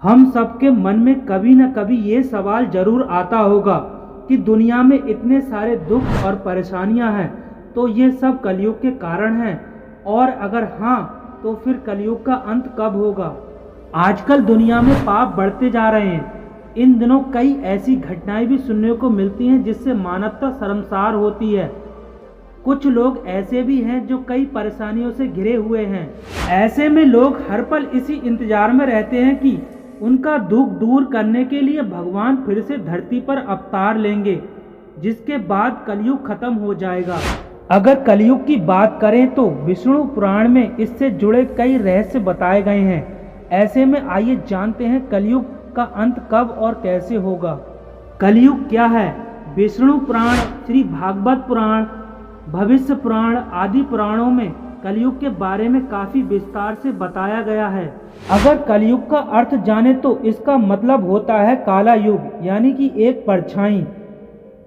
हम सबके मन में कभी न कभी ये सवाल जरूर आता होगा कि दुनिया में इतने सारे दुख और परेशानियां हैं, तो ये सब कलयुग के कारण हैं, और अगर हाँ तो फिर कलयुग का अंत कब होगा। आजकल दुनिया में पाप बढ़ते जा रहे हैं। इन दिनों कई ऐसी घटनाएं भी सुनने को मिलती हैं जिससे मानवता शर्मसार होती है। कुछ लोग ऐसे भी हैं जो कई परेशानियों से घिरे हुए हैं। ऐसे में लोग हर पल इसी इंतजार में रहते हैं कि उनका दुख दूर करने के लिए भगवान फिर से धरती पर अवतार लेंगे, जिसके बाद कलयुग खत्म हो जाएगा। अगर कलयुग की बात करें तो विष्णु पुराण में इससे जुड़े कई रहस्य बताए गए हैं। ऐसे में आइए जानते हैं कलयुग का अंत कब और कैसे होगा। कलयुग क्या है? विष्णु पुराण, श्री भागवत पुराण, भविष्य पुराण आदि पुराणों में कलयुग के बारे में काफी विस्तार से बताया गया है। अगर कलयुग का अर्थ जाने तो इसका मतलब होता है काला युग, यानी कि एक परछाई।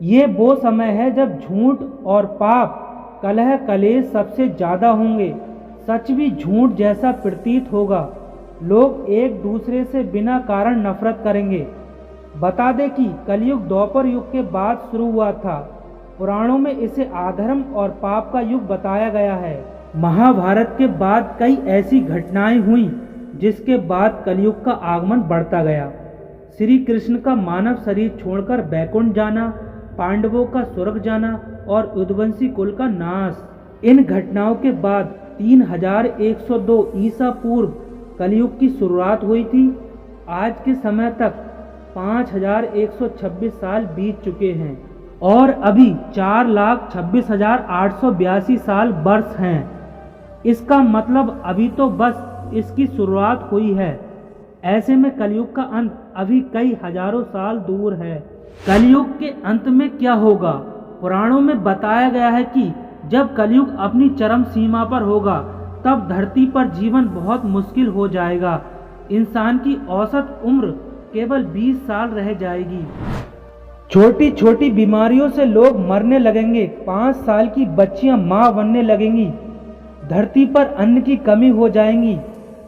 ये वो समय है जब झूठ और पाप, कलह कलेश सबसे ज्यादा होंगे। सच भी झूठ जैसा प्रतीत होगा। लोग एक दूसरे से बिना कारण नफरत करेंगे। बता दें कि कलयुग द्वापर युग के बाद शुरू हुआ था। पुराणों में इसे अधर्म और पाप का युग बताया गया है। महाभारत के बाद कई ऐसी घटनाएं हुई जिसके बाद कलयुग का आगमन बढ़ता गया। श्री कृष्ण का मानव शरीर छोड़कर बैकुंठ जाना, पांडवों का स्वर्ग जाना और यदुवंशी कुल का नाश। इन घटनाओं के बाद 3102 ईसा पूर्व कलयुग की शुरुआत हुई थी। आज के समय तक 5126 साल बीत चुके हैं और अभी 4,26,882 साल वर्ष हैं। इसका मतलब अभी तो बस इसकी शुरुआत हुई है। ऐसे में कलयुग का अंत अभी कई हजारों साल दूर है। कलयुग के अंत में क्या होगा? पुराणों में बताया गया है कि जब कलयुग अपनी चरम सीमा पर होगा तब धरती पर जीवन बहुत मुश्किल हो जाएगा। इंसान की औसत उम्र केवल 20 साल रह जाएगी। छोटी छोटी बीमारियों से लोग मरने लगेंगे। 5 साल की बच्चियां मां बनने लगेंगी। धरती पर अन्न की कमी हो जाएगी,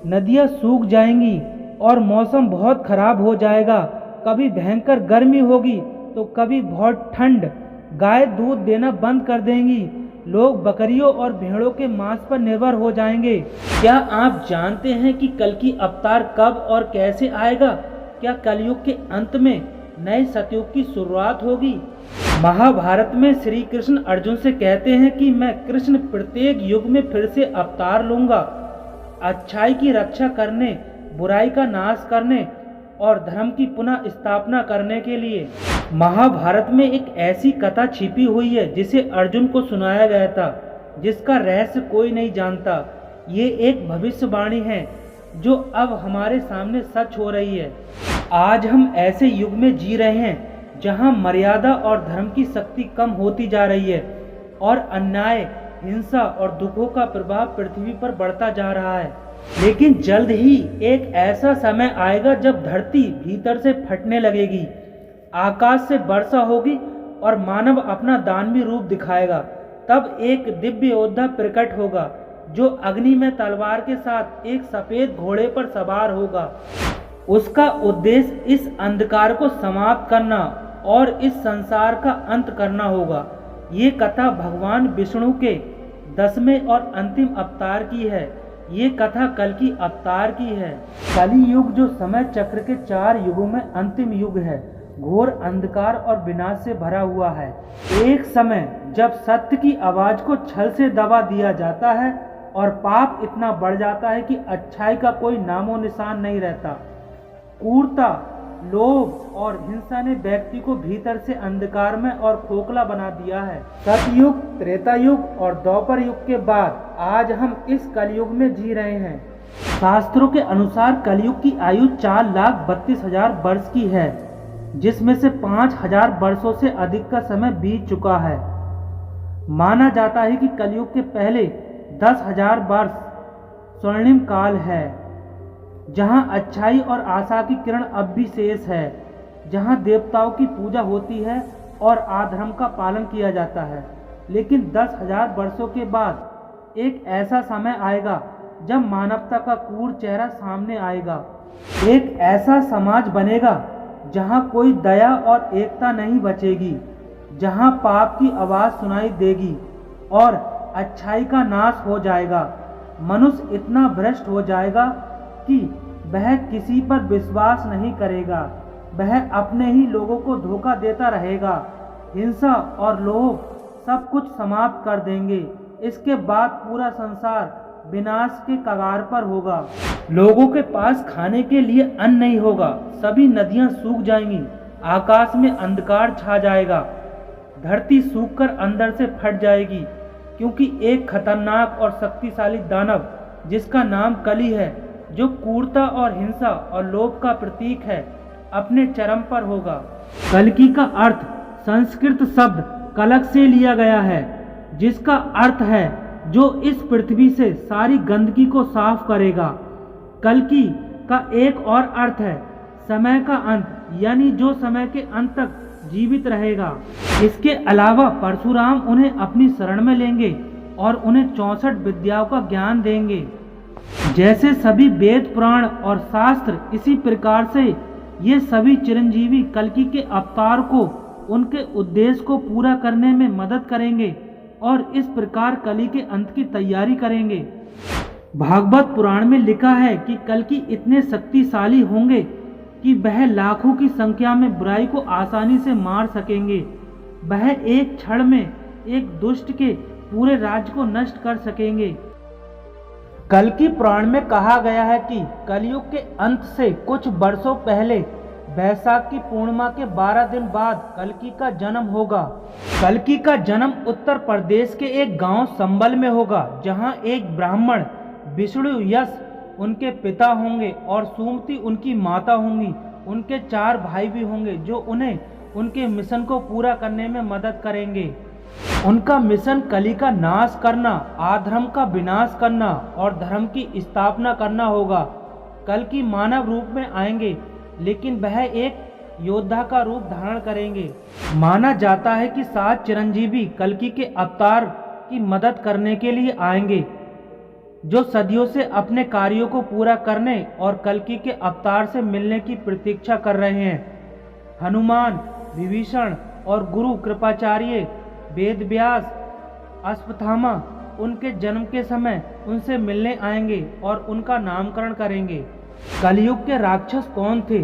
नदियां सूख जाएंगी और मौसम बहुत खराब हो जाएगा। कभी भयंकर गर्मी होगी तो कभी बहुत ठंड। गाय दूध देना बंद कर देंगी। लोग बकरियों और भेड़ों के मांस पर निर्भर हो जाएंगे। क्या आप जानते हैं कि कल की अवतार कब और कैसे आएगा? क्या कलयुग के अंत में नए सतयुग की शुरुआत होगी? महाभारत में श्री कृष्ण अर्जुन से कहते हैं कि मैं कृष्ण प्रत्येक युग में फिर से अवतार लूंगा, अच्छाई की रक्षा करने, बुराई का नाश करने और धर्म की पुनः स्थापना करने के लिए। महाभारत में एक ऐसी कथा छिपी हुई है जिसे अर्जुन को सुनाया गया था, जिसका रहस्य कोई नहीं जानता। ये एक भविष्यवाणी है जो अब हमारे सामने सच हो रही है। आज हम ऐसे युग में जी रहे हैं जहां मर्यादा और धर्म की शक्ति कम होती जा रही है और अन्याय, हिंसा और दुखों का प्रभाव पृथ्वी पर बढ़ता जा रहा है। लेकिन जल्द ही एक ऐसा समय आएगा जब धरती भीतर से फटने लगेगी, आकाश से वर्षा होगी और मानव अपना दानवी रूप दिखाएगा। तब एक दिव्य योद्धा प्रकट होगा जो अग्नि में तलवार के साथ एक सफेद घोड़े पर सवार होगा। उसका उद्देश्य इस अंधकार को समाप्त करना और इस संसार का अंत करना होगा। ये कथा भगवान विष्णु के 10वें और अंतिम अवतार की है। ये कथा कल की अवतार की है। कली युग जो समय चक्र के 4 युगों में अंतिम युग है, घोर अंधकार और विनाश से भरा हुआ है। एक समय जब सत्य की आवाज को छल से दबा दिया जाता है और पाप इतना बढ़ जाता है कि अच्छाई का कोई नामो निशान नहीं रहता। क्रूरता, लोभ और हिंसा ने व्यक्ति को भीतर से अंधकार में और खोखला बना दिया है। सतयुग, त्रेता युग और द्वापर युग के बाद आज हम इस कलयुग में जी रहे हैं। शास्त्रों के अनुसार कलयुग की आयु 4,32,000 वर्ष की है, जिसमें से 5,000 वर्षों से अधिक का समय बीत चुका है। माना जाता है कि कलयुग के पहले 10,000 वर्ष स्वर्णिम काल है, जहां अच्छाई और आशा की किरण अब भी शेष है, जहां देवताओं की पूजा होती है और अधर्म का पालन किया जाता है। लेकिन 10,000 वर्षों के बाद एक ऐसा समय आएगा जब मानवता का क्रूर चेहरा सामने आएगा। एक ऐसा समाज बनेगा जहां कोई दया और एकता नहीं बचेगी, जहां पाप की आवाज़ सुनाई देगी और अच्छाई का नाश हो जाएगा। मनुष्य इतना भ्रष्ट हो जाएगा कि वह किसी पर विश्वास नहीं करेगा, वह अपने ही लोगों को धोखा देता रहेगा। हिंसा और लोभ सब कुछ समाप्त कर देंगे। इसके बाद पूरा संसार विनाश के कगार पर होगा। लोगों के पास खाने के लिए अन्न नहीं होगा, सभी नदियां सूख जाएंगी, आकाश में अंधकार छा जाएगा, धरती सूखकर अंदर से फट जाएगी, क्योंकि एक खतरनाक और शक्तिशाली दानव जिसका नाम कली है, जो क्रूरता और हिंसा और लोभ का प्रतीक है, अपने चरम पर होगा। कल्कि का अर्थ संस्कृत शब्द कलक से लिया गया है, जिसका अर्थ है जो इस पृथ्वी से सारी गंदगी को साफ करेगा। कल्कि का एक और अर्थ है समय का अंत, यानी जो समय के अंत तक जीवित रहेगा। इसके अलावा परशुराम उन्हें अपनी शरण में लेंगे और उन्हें 64 विद्याओं का ज्ञान देंगे। जैसे सभी वेद पुराण और शास्त्र, इसी प्रकार से ये सभी चिरंजीवी कल्कि के अवतार को उनके उद्देश्य को पूरा करने में मदद करेंगे और इस प्रकार कली के अंत की तैयारी करेंगे। भागवत पुराण में लिखा है कि कल्कि इतने शक्तिशाली होंगे कि वह लाखों की संख्या में बुराई को आसानी से मार सकेंगे। वह एक क्षण में एक दुष्ट के पूरे राज्य को नष्ट कर सकेंगे। कल्कि पुराण में कहा गया है कि कलयुग के अंत से कुछ वर्षों पहले वैशाख की पूर्णिमा के 12 दिन बाद कल्कि का जन्म होगा। कल्कि का जन्म उत्तर प्रदेश के एक गांव संबल में होगा, जहां एक ब्राह्मण विष्णु यश उनके पिता होंगे और सुमति उनकी माता होंगी। उनके 4 भाई भी होंगे जो उन्हें उनके मिशन को पूरा करने में मदद करेंगे। उनका मिशन कली का नाश करना, अधर्म का विनाश करना और धर्म की स्थापना करना होगा। कल्कि मानव रूप में आएंगे, लेकिन वह एक योद्धा का रूप धारण करेंगे। माना जाता है कि 7 चिरंजीवी कल्कि के अवतार की मदद करने के लिए आएंगे, जो सदियों से अपने कार्यों को पूरा करने और कल्कि के अवतार से मिलने की प्रतीक्षा कर रहे हैं। हनुमान, विभीषण और गुरु कृपाचार्य, वेद व्यास, अश्वत्थामा उनके जन्म के समय उनसे मिलने आएंगे और उनका नामकरण करेंगे। कलयुग के राक्षस कौन थे?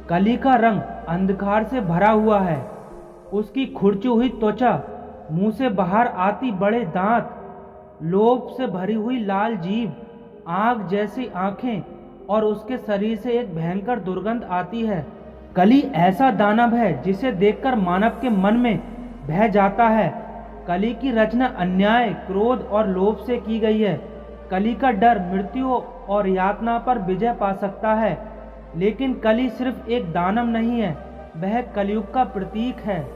कली का रंग अंधकार से भरा हुआ है, उसकी खुरची हुई त्वचा, मुंह से बाहर आती बड़े दांत, लोभ से भरी हुई लाल जीभ, आग जैसी आंखें और उसके शरीर से एक भयंकर दुर्गंध आती है। कली ऐसा दानव है जिसे देखकर मानव के मन में बह जाता है। कली की रचना अन्याय, क्रोध और लोभ से की गई है। कली का डर मृत्यु और यातना पर विजय पा सकता है, लेकिन कली सिर्फ एक दानव नहीं है, वह कलयुग का प्रतीक है।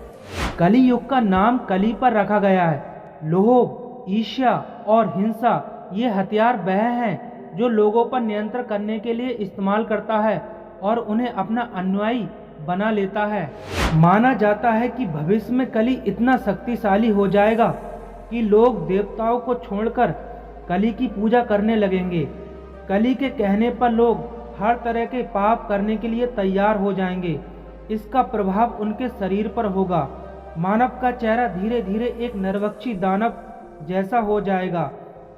कली युग का नाम कली पर रखा गया है। लोभ, ईर्ष्या और हिंसा ये हथियार वह हैं जो लोगों पर नियंत्रण करने के लिए इस्तेमाल करता है और उन्हें अपना अनुयायी बना लेता है। माना जाता है कि भविष्य में कली इतना शक्तिशाली हो जाएगा कि लोग देवताओं को छोड़कर कली की पूजा करने लगेंगे। कली के कहने पर लोग हर तरह के पाप करने के लिए तैयार हो जाएंगे। इसका प्रभाव उनके शरीर पर होगा। मानव का चेहरा धीरे धीरे एक नरभक्षी दानव जैसा हो जाएगा।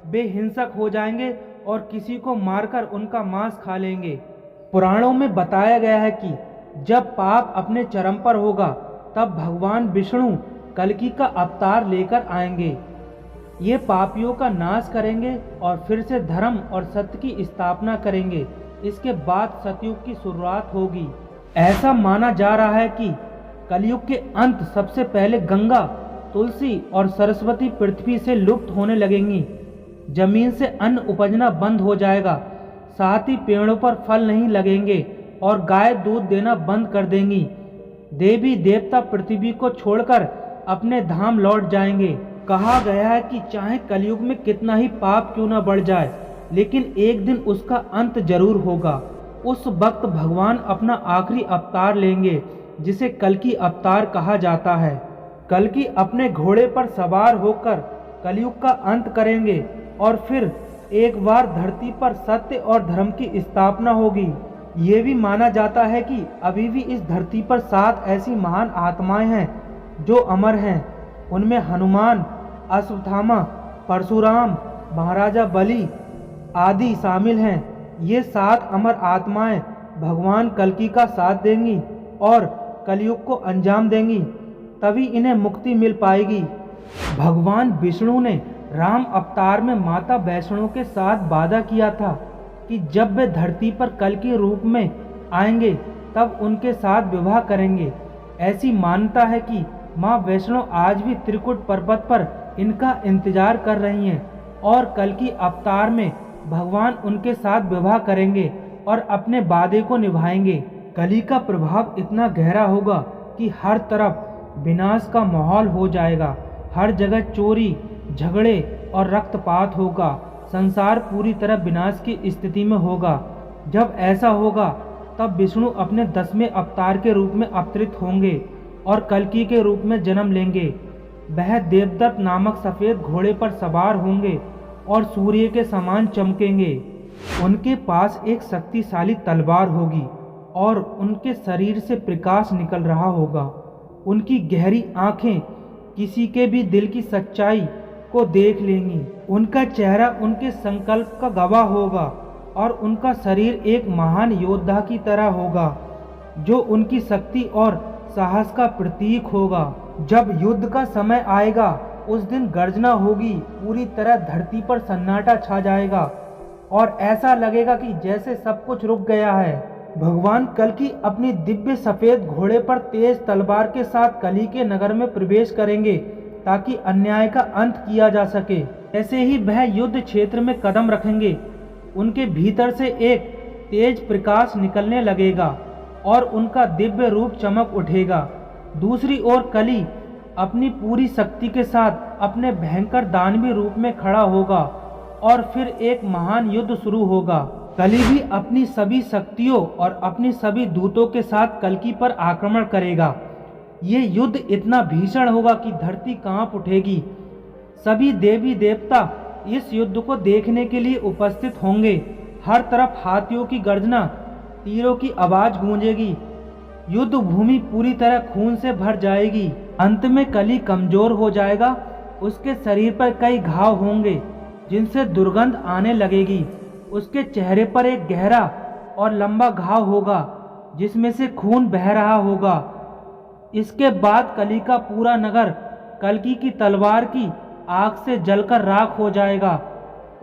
वे हिंसक हो जाएंगे और किसी को मारकर उनका मांस खा लेंगे। पुराणों में बताया गया है कि जब पाप अपने चरम पर होगा, तब भगवान विष्णु कल्कि का अवतार लेकर आएंगे। ये पापियों का नाश करेंगे और फिर से धर्म और सत्य की स्थापना करेंगे। इसके बाद सतयुग की शुरुआत होगी। ऐसा माना जा रहा है कि कलयुग के अंत सबसे पहले गंगा, तुलसी और सरस्वती पृथ्वी से लुप्त होने लगेंगी। जमीन से अन्न उपजना बंद हो जाएगा, साथ ही पेड़ों पर फल नहीं लगेंगे और गाय दूध देना बंद कर देंगी। देवी देवता पृथ्वी को छोड़कर अपने धाम लौट जाएंगे। कहा गया है कि चाहे कलयुग में कितना ही पाप क्यों न बढ़ जाए, लेकिन एक दिन उसका अंत जरूर होगा। उस वक्त भगवान अपना आखिरी अवतार लेंगे, जिसे कल्कि अवतार कहा जाता है। कल्कि अपने घोड़े पर सवार होकर कलयुग का अंत करेंगे और फिर एक बार धरती पर सत्य और धर्म की स्थापना होगी। ये भी माना जाता है कि अभी भी इस धरती पर 7 ऐसी महान आत्माएं हैं जो अमर हैं। उनमें हनुमान, अश्वत्थामा, परशुराम, महाराजा बलि आदि शामिल हैं। ये 7 अमर आत्माएं भगवान कल्कि का साथ देंगी और कलयुग को अंजाम देंगी, तभी इन्हें मुक्ति मिल पाएगी। भगवान विष्णु ने राम अवतार में माता वैष्णो के साथ वादा किया था कि जब वे धरती पर कल्कि रूप में आएंगे तब उनके साथ विवाह करेंगे। ऐसी मान्यता है कि माँ वैष्णो आज भी त्रिकुट पर्वत पर इनका इंतजार कर रही हैं और कल्कि अवतार में भगवान उनके साथ विवाह करेंगे और अपने वादे को निभाएंगे। कली का प्रभाव इतना गहरा होगा कि हर तरफ विनाश का माहौल हो जाएगा। हर जगह चोरी, झगड़े और रक्तपात होगा। संसार पूरी तरह विनाश की स्थिति में होगा। जब ऐसा होगा तब विष्णु अपने 10वें अवतार के रूप में अवतरित होंगे और कल्कि के रूप में जन्म लेंगे। वह देवदत्त नामक सफ़ेद घोड़े पर सवार होंगे और सूर्य के समान चमकेंगे। उनके पास एक शक्तिशाली तलवार होगी और उनके शरीर से प्रकाश निकल रहा होगा। उनकी गहरी आंखें किसी के भी दिल की सच्चाई को देख लेंगी। उनका चेहरा उनके संकल्प का गवाह होगा और उनका शरीर एक महान योद्धा की तरह होगा जो उनकी शक्ति और साहस का प्रतीक होगा। जब युद्ध का समय आएगा उस दिन गर्जना होगी, पूरी तरह धरती पर सन्नाटा छा जाएगा और ऐसा लगेगा कि जैसे सब कुछ रुक गया है। भगवान कल्कि अपनी दिव्य सफेद घोड़े पर तेज तलवार के साथ कली के नगर में प्रवेश करेंगे ताकि अन्याय का अंत किया जा सके। ऐसे ही वह युद्ध क्षेत्र में कदम रखेंगे, उनके भीतर से एक तेज प्रकाश निकलने लगेगा और उनका दिव्य रूप चमक उठेगा। दूसरी ओर कली अपनी पूरी शक्ति के साथ अपने भयंकर दानवी रूप में खड़ा होगा और फिर एक महान युद्ध शुरू होगा। कली भी अपनी सभी शक्तियों और अपनी सभी दूतों के साथ कल्कि पर आक्रमण करेगा। ये युद्ध इतना भीषण होगा कि धरती कांप उठेगी। सभी देवी देवता इस युद्ध को देखने के लिए उपस्थित होंगे। हर तरफ हाथियों की गर्जना, तीरों की आवाज गूंजेगी। युद्ध भूमि पूरी तरह खून से भर जाएगी। अंत में कली कमजोर हो जाएगा। उसके शरीर पर कई घाव होंगे जिनसे दुर्गंध आने लगेगी। उसके चेहरे पर एक गहरा और लंबा घाव होगा जिसमें से खून बह रहा होगा। इसके बाद कली का पूरा नगर कल्कि की तलवार की आग से जलकर राख हो जाएगा।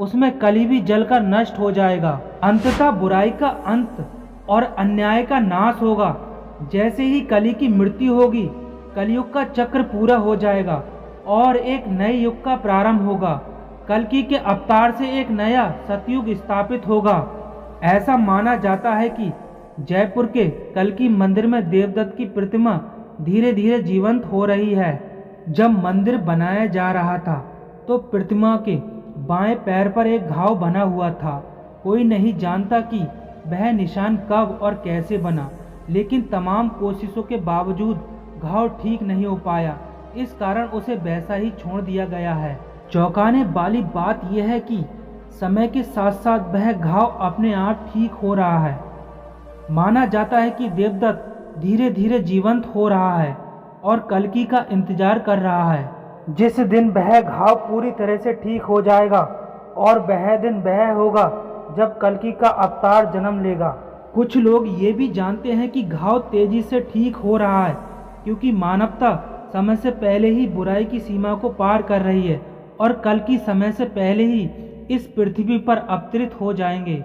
उसमें कली भी जलकर नष्ट हो जाएगा। अंततः बुराई का अंत और अन्याय का नाश होगा। जैसे ही कली की मृत्यु होगी, कलयुग का चक्र पूरा हो जाएगा और एक नए युग का प्रारंभ होगा। कल्कि के अवतार से एक नया सतयुग स्थापित होगा। ऐसा माना जाता है कि जयपुर के कल्कि मंदिर में देवदत्त की प्रतिमा धीरे धीरे जीवंत हो रही है। जब मंदिर बनाया जा रहा था तो प्रतिमा के बाएं पैर पर एक घाव बना हुआ था। कोई नहीं जानता कि वह निशान कब और कैसे बना, लेकिन तमाम कोशिशों के बावजूद घाव ठीक नहीं हो पाया। इस कारण उसे वैसा ही छोड़ दिया गया है। चौंकाने वाली बात यह है कि समय के साथ साथ वह घाव अपने आप ठीक हो रहा है। माना जाता है कि देवदत्त धीरे धीरे जीवंत हो रहा है और कल्कि का इंतजार कर रहा है। जिस दिन वह घाव पूरी तरह से ठीक हो जाएगा और वह दिन वह होगा जब कल्कि का अवतार जन्म लेगा। कुछ लोग ये भी जानते हैं कि घाव तेजी से ठीक हो रहा है क्योंकि मानवता समय से पहले ही बुराई की सीमा को पार कर रही है और कल्कि समय से पहले ही इस पृथ्वी पर अवतरित हो जाएंगे।